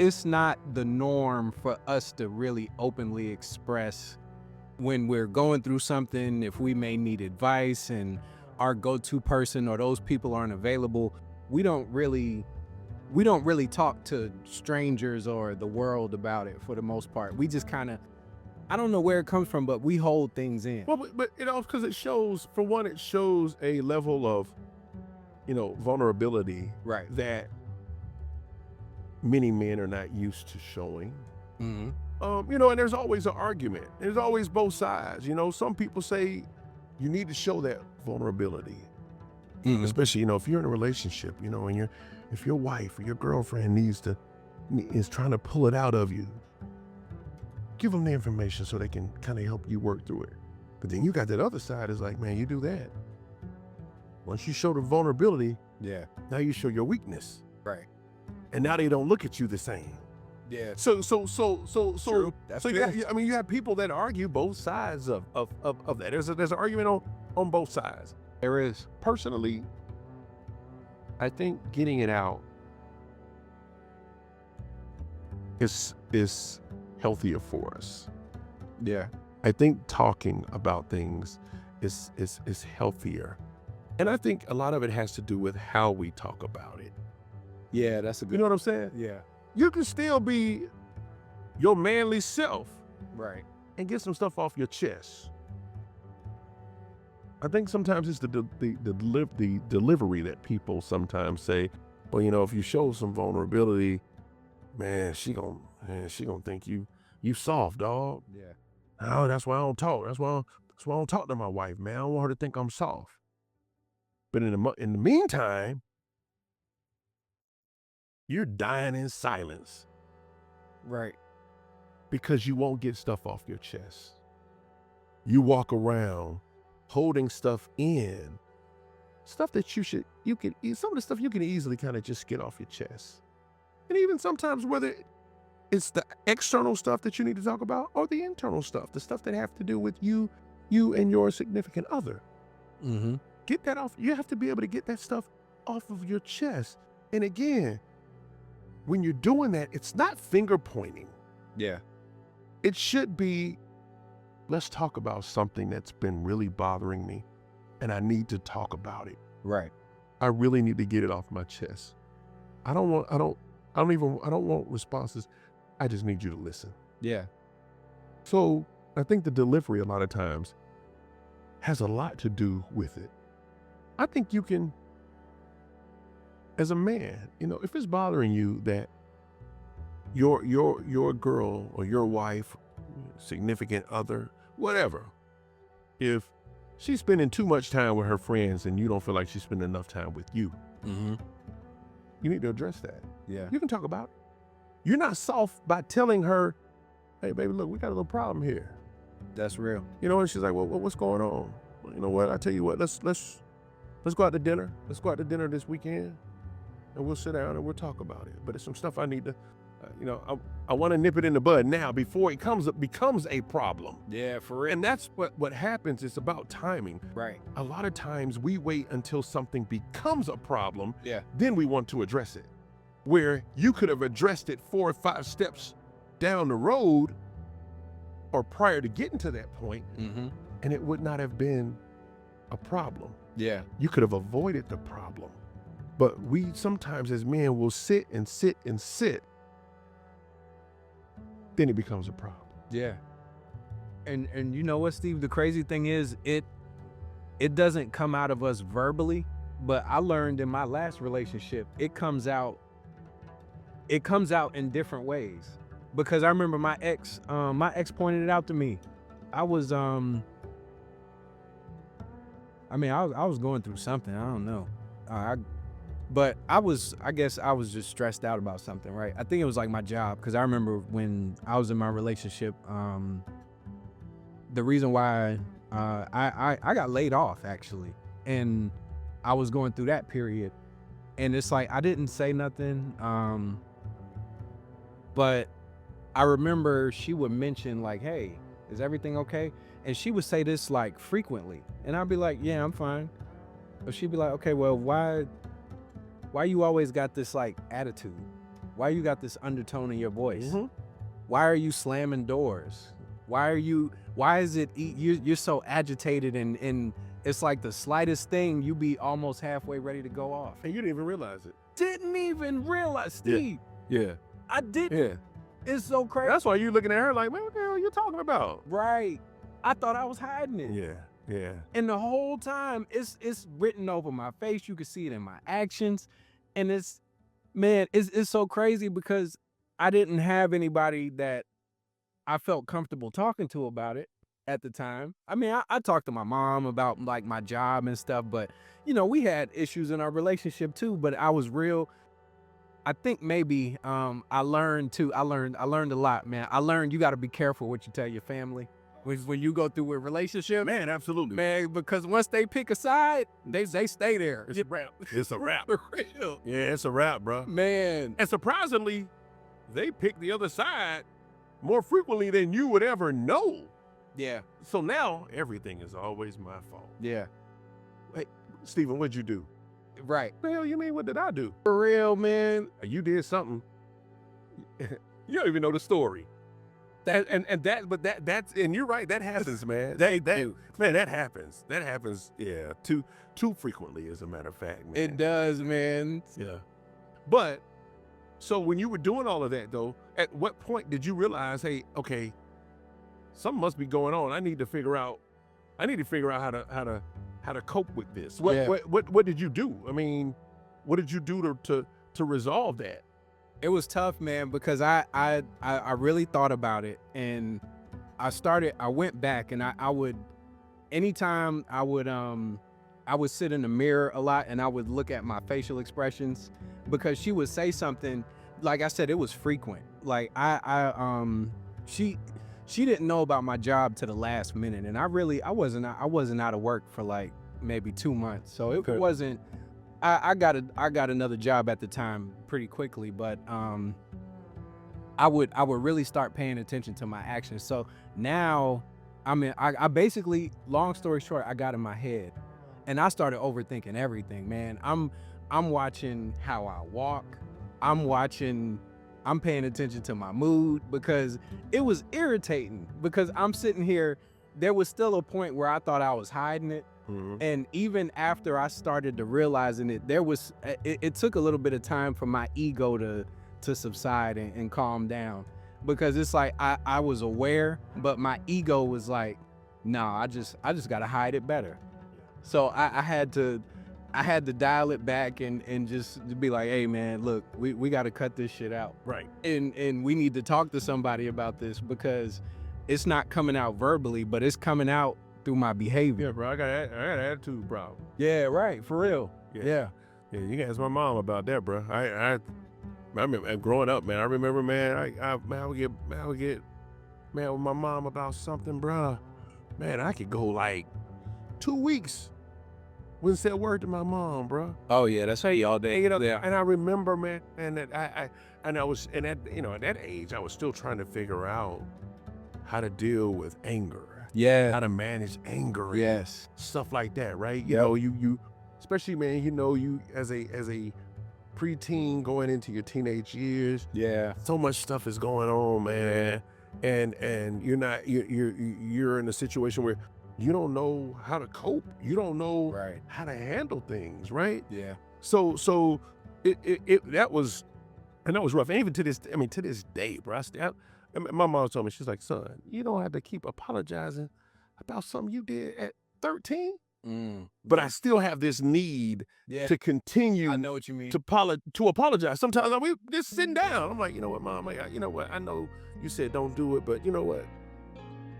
it's not the norm for us to really openly express when we're going through something, if we may need advice and our go-to person or those people aren't available. We don't really talk to strangers or the world about it for the most part. We just kind of, I don't know where it comes from, but we hold things in. Well, but because it shows, for one, it shows a level of, vulnerability Right. that many men are not used to showing. Mm-hmm. And there's always an argument. There's always both sides. Some people say you need to show that vulnerability, Mm-hmm. especially, if you're in a relationship, and if your wife or your girlfriend is trying to pull it out of you, give them the information so they can kind of help you work through it. But then you got that other side is like, man, you do that. Once you show the vulnerability, Yeah. now you show your weakness. Right. And now they don't look at you the same. Yeah. So True. That's so fair. you have people that argue both sides of that. There's an argument on both sides. There is. Personally, I think getting it out is healthier for us. Yeah. I think talking about things is healthier. And I think a lot of it has to do with how we talk about it. Yeah, that's a good. You know what I'm saying? Yeah. You can still be your manly self Right. and get some stuff off your chest. I think sometimes it's the delivery that people sometimes say, well, if you show some vulnerability, man, she gonna think you soft, dog. Yeah. Oh, that's why I don't talk. That's why I don't talk to my wife, man. I don't want her to think I'm soft. But in the meantime, you're dying in silence Right. because you won't get stuff off your chest. You walk around holding stuff in, stuff that some of the stuff you can easily kind of just get off your chest. And even sometimes whether it's the external stuff that you need to talk about or the internal stuff, the stuff that have to do with you and your significant other. Mm-hmm. Get that off. You have to be able to get that stuff off of your chest. And again, when you're doing that, it's not finger pointing. Yeah. It should be, let's talk about something that's been really bothering me and I need to talk about it. Right. I really need to get it off my chest. I don't want responses. I just need you to listen. Yeah. So I think the delivery a lot of times has a lot to do with it. I think you can, as a man, if it's bothering you that your girl or your wife, significant other, whatever, if she's spending too much time with her friends and you don't feel like she's spending enough time with you, Mm-hmm. you need to address that. Yeah. You can talk about it. You're not soft by telling her, hey, baby, look, we got a little problem here. That's real. And she's like, well, what's going on? Well, you know what? I tell you what, let's go out to dinner. Let's go out to dinner this weekend and we'll sit down and we'll talk about it. But it's some stuff I need to, I want to nip it in the bud now before it becomes a problem. Yeah, for real. And that's what happens. It's about timing. Right. A lot of times we wait until something becomes a problem. Yeah. Then we want to address it. Where you could have addressed it 4 or 5 steps down the road or prior to getting to that point, Mm-hmm. and it would not have been a problem. Yeah. You could have avoided the problem. But we sometimes as men will sit and sit and sit. Then it becomes a problem. Yeah. And you know what, Steve? The crazy thing is it doesn't come out of us verbally, but I learned in my last relationship, it comes out in different ways. Because I remember my ex pointed it out to me. I was I was going through something, I don't know. But I guess I was just stressed out about something, right? I think it was like my job, because I remember when I was in my relationship, the reason why I got laid off, actually. And I was going through that period. And it's like, I didn't say nothing, but I remember she would mention like, hey, is everything okay? And she would say this like frequently. And I'd be like, yeah, I'm fine. But she'd be like, okay, well, why you always got this like attitude? Why you got this undertone in your voice? Mhm. Why are you slamming doors? Why is it you're so agitated and it's like the slightest thing you be almost halfway ready to go off. And you didn't even realize it. Didn't even realize, Yeah. Steve. Yeah. I didn't. Yeah. It's so crazy. That's why you looking at her like, man, what the hell are you talking about? Right. I thought I was hiding it. Yeah. Yeah. And the whole time it's written over my face. You can see it in my actions. And it's so crazy because I didn't have anybody that I felt comfortable talking to about it at the time. I mean, I talked to my mom about like my job and stuff, but we had issues in our relationship too, but I was real. I think maybe I learned too. I learned a lot, man. I learned you got to be careful what you tell your family when you go through a relationship, Man, absolutely. man, because once they pick a side, they stay there. It's a wrap. It's a wrap. For real. Yeah, it's a wrap, bro. Man. And surprisingly, they pick the other side more frequently than you would ever know. Yeah. So now everything is always my fault. Yeah. Hey, Stephen, what'd you do? Right. What the hell you mean, what did I do? For real, man. You did something. You don't even know the story. That's and you're right, that happens, man. That happens. That happens, yeah, too frequently, as a matter of fact, man. It does, man. Yeah. But so when you were doing all of that though, at what point did you realize, hey, okay, something must be going on. I need to figure out how to cope with this. What did you do? I mean, what did you do to resolve that? It was tough, man, because I really thought about it, and I went back, and I would, anytime I would sit in the mirror a lot, and I would look at my facial expressions, because she would say something, like I said, it was frequent. Like she didn't know about my job to the last minute, and I wasn't out of work for like maybe 2 months, so it wasn't. I got another job at the time pretty quickly, but I would really start paying attention to my actions. So now I basically, long story short, I got in my head and I started overthinking everything, man. I'm watching how I walk. I'm paying attention to my mood, because it was irritating, because I'm sitting here, there was still a point where I thought I was hiding it. Mhm. And even after I started to realizing it, it took a little bit of time for my ego to subside and calm down, because it's like I was aware, but my ego was like, nah, I just gotta hide it better. So I had to dial it back and just be like, hey man, look, we gotta cut this shit out. Right. And we need to talk to somebody about this, because it's not coming out verbally, but it's coming out through my behavior. Yeah, bro, I got an attitude problem. Yeah, right, for real. Yeah. Yeah, you can ask my mom about that, bro. I remember growing up, man. I remember, man, I would get mad with my mom about something, bro. Man, I could go like 2 weeks wouldn't say a word to my mom, bro. Oh yeah, that's how y'all day. Yeah. And I remember, man, and that I was, and at that age, I was still trying to figure out how to deal with anger. Yeah. How to manage anger. And Yes. stuff like that, right? Yep. You especially, man, you as a preteen going into your teenage years, Yeah. so much stuff is going on, man. And you're in a situation where you don't know how to cope. You don't know Right. how to handle things, right? Yeah. So that was rough. And even to this day, bro, my mom told me, she's like, son, you don't have to keep apologizing about something you did at 13. But I still have this need Yeah. to continue I know what you mean. to apologize. Sometimes we just sitting down. I'm like, you know what, mom? You know what? I know you said don't do it, but you know what?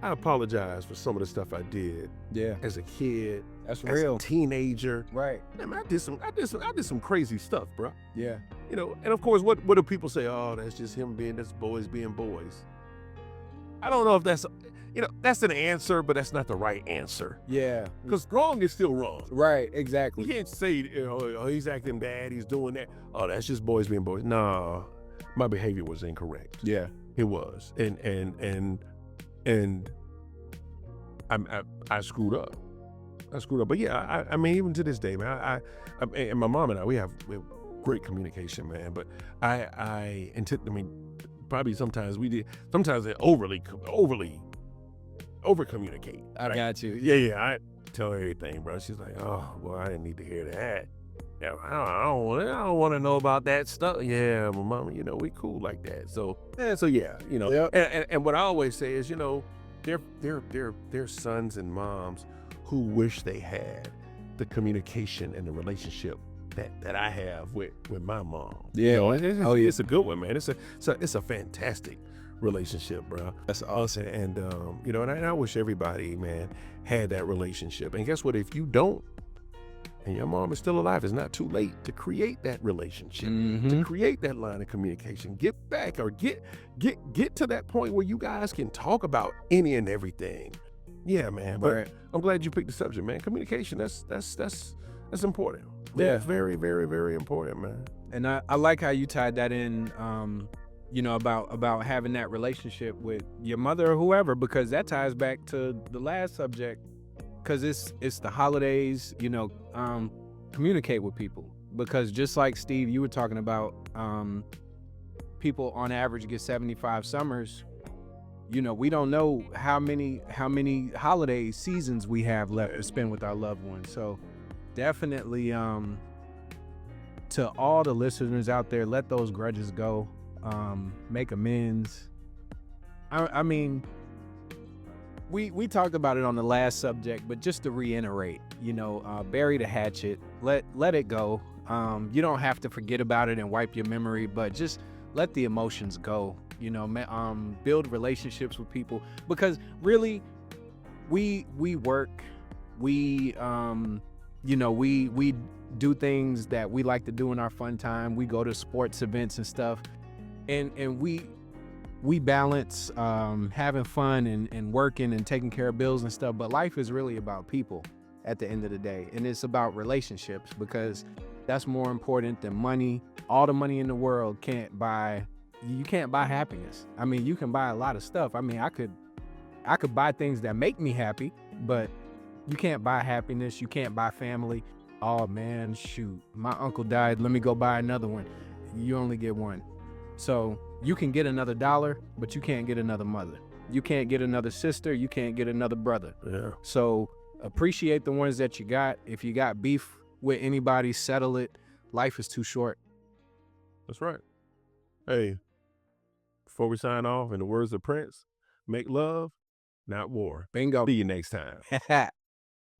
I apologize for some of the stuff I did Yeah. as a kid, That's as real. a teenager. Right. Man, I did some crazy stuff, bro. Yeah. You know, and of course, what do people say? Oh, that's just that's boys being boys. I don't know if that's, that's an answer, but that's not the right answer. Yeah. Because wrong is still wrong. Right. You Exactly. can't say, oh, he's acting bad, he's doing that. Oh, that's just boys being boys. No, my behavior was incorrect. Yeah. It was, and I screwed up. But yeah, I mean, even to this day, man, and my mom and I, we great communication, man. But I mean, probably sometimes they overly over communicate. I got you. Yeah, I tell her everything, bro. She's like, oh, well, I didn't need to hear that. Yeah, I don't want to know about that stuff. Yeah, well, mama, we cool like that. So yeah, Yep. and what I always say is, they're sons and moms who wish they had the communication and the relationship that I have with my mom. Yeah. Oh, yeah. It's a good one, man. It's a fantastic relationship, bro. That's awesome. And and I wish everybody, man, had that relationship. And guess what? If you don't, and your mom is still alive, it's not too late to create that relationship, to create that line of communication. Get back, or get to that point where you guys can talk about any and everything. Yeah, man. But Right. I'm glad you picked the subject, man. Communication, that's important. Yeah. Very, very, very important, man. And I like how you tied that in, about having that relationship with your mother or whoever, because that ties back to the last subject, because it's the holidays. Communicate with people, because just like Steve, you were talking about, people on average get 75 summers. We don't know how many holiday seasons we have left to spend with our loved ones. So definitely, to all the listeners out there, let those grudges go. Make amends. I mean, we talked about it on the last subject, but just to reiterate, bury the hatchet, let it go. You don't have to forget about it and wipe your memory, but just let the emotions go. Build relationships with people, because really, we work, we we do things that we like to do in our fun time. We go to sports events and stuff, and we balance having fun and working and taking care of bills and stuff. But life is really about people at the end of the day, and it's about relationships, because that's more important than money. All the money in the world you can't buy happiness. I mean, you can buy a lot of stuff. I mean, I could buy things that make me happy, but you can't buy happiness. You can't buy family. Oh man, shoot, my uncle died, let me go buy another one. You only get one. So you can get another dollar, but you can't get another mother. You can't get another sister. You can't get another brother. Yeah. So appreciate the ones that you got. If you got beef with anybody, settle it. Life is too short. That's right. Hey, before we sign off, in the words of Prince, make love, not war. Bingo. See you next time.